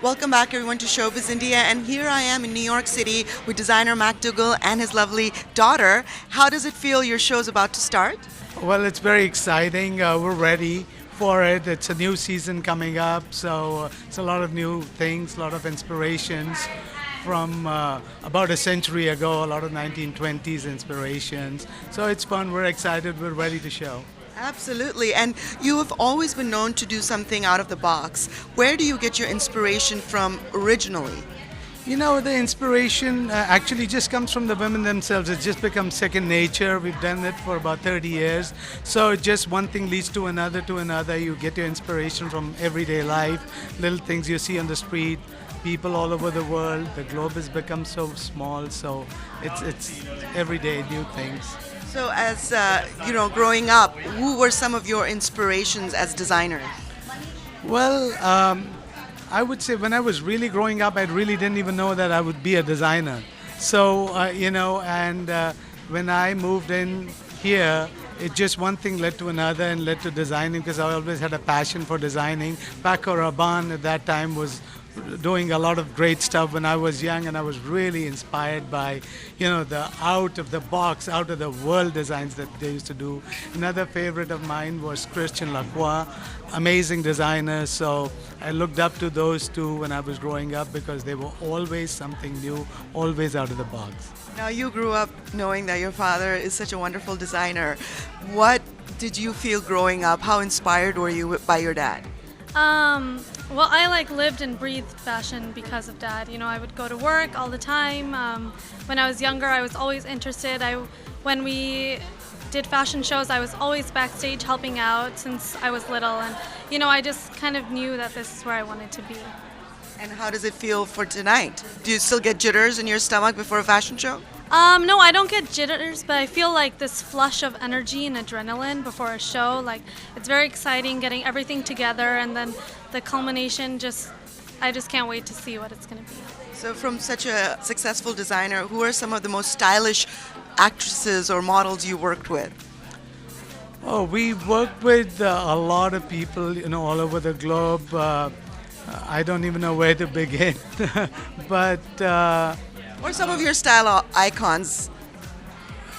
Welcome back, everyone, to Showbiz India. And here I am in New York City with designer Mac Duggal and his lovely daughter. How does it feel your show's about to start? Well, it's very exciting. We're ready for it. It's a new season coming up, so it's a lot of new things, a lot of inspirations from about a century ago, a lot of 1920s inspirations. So it's fun. We're excited. We're ready to show. Absolutely. And you have always been known to do something out of the box. Where do you get your inspiration from originally? You know, the inspiration actually just comes from the women themselves. It's just become second nature. We've done it for about 30 years. So just one thing leads to another, to another. You get your inspiration from everyday life, little things you see on the street, people all over the world. The globe has become so small, so it's everyday new things. So, as growing up, who were some of your inspirations as designers? Well, I would say when I was really growing up, I really didn't even know that I would be a designer. So, when I moved in here, it just one thing led to another and led to designing because I always had a passion for designing. Paco Rabanne at that time was doing a lot of great stuff when I was young, and I was really inspired by, the out of the box, out of the world designs that they used to do. Another favorite of mine was Christian Lacroix, amazing designer. So I looked up to those two when I was growing up because they were always something new, always out of the box. Now, you grew up knowing that your father is such a wonderful designer. What did you feel growing up? How inspired were you by your dad? Well, I lived and breathed fashion because of Dad. I would go to work all the time. When I was younger, I was always interested. When we did fashion shows, I was always backstage helping out since I was little. And, I just kind of knew that this is where I wanted to be. And how does it feel for tonight? Do you still get jitters in your stomach before a fashion show? No, I don't get jitters, but I feel like this flush of energy and adrenaline before a show. It's very exciting getting everything together, and then the culmination, I just can't wait to see what it's going to be. So from such a successful designer, who are some of the most stylish actresses or models you worked with? Oh, we worked with a lot of people, all over the globe. I don't even know where to begin, but... Or some of your style icons?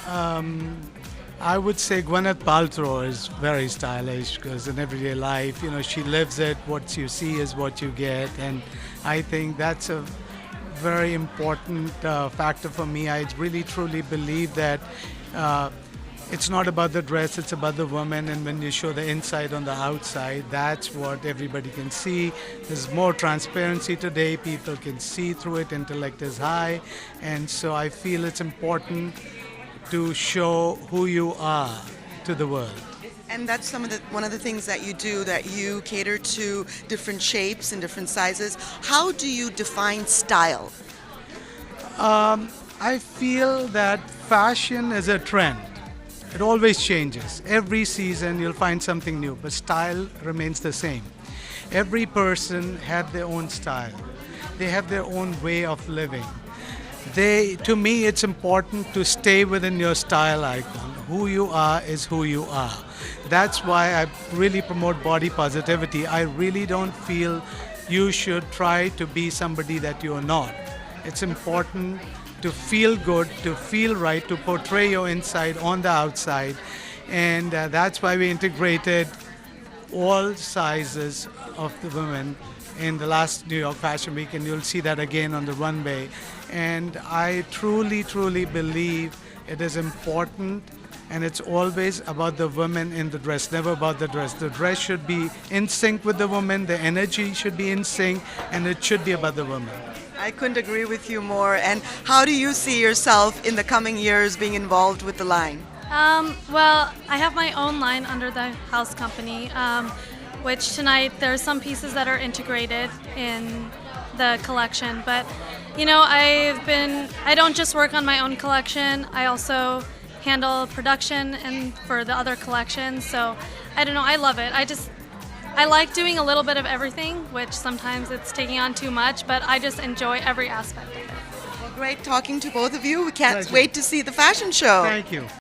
I would say Gwyneth Paltrow is very stylish because in everyday life, she lives it. What you see is what you get, and I think that's a very important factor for me. I really truly believe that it's not about the dress, it's about the woman, and when you show the inside on the outside, that's what everybody can see. There's more transparency today, people can see through it, intellect is high, and so I feel it's important to show who you are to the world. And that's one of the things that you do, that you cater to different shapes and different sizes. How do you define style? I feel that fashion is a trend. It always changes. Every season you'll find something new, but style remains the same. Every person have their own style. They have their own way of living. To me, it's important to stay within your style icon. Who you are is who you are. That's why I really promote body positivity. I really don't feel you should try to be somebody that you're not. It's important to feel good, to feel right, to portray your inside on the outside. And that's why we integrated all sizes of the women in the last New York Fashion Week, and you'll see that again on the runway. And I truly, truly believe it is important, and it's always about the women in the dress, never about the dress. The dress should be in sync with the woman, the energy should be in sync, and it should be about the woman. I couldn't agree with you more. And how do you see yourself in the coming years being involved with the line? Well, I have my own line under the house company, which tonight there's some pieces that are integrated in the collection. But, I don't just work on my own collection. I also handle production and for the other collections. So, I don't know, I love it. I like doing a little bit of everything, which sometimes it's taking on too much, but I just enjoy every aspect of it. Well, great talking to both of you. We can't Pleasure. wait to see the fashion show. Thank you.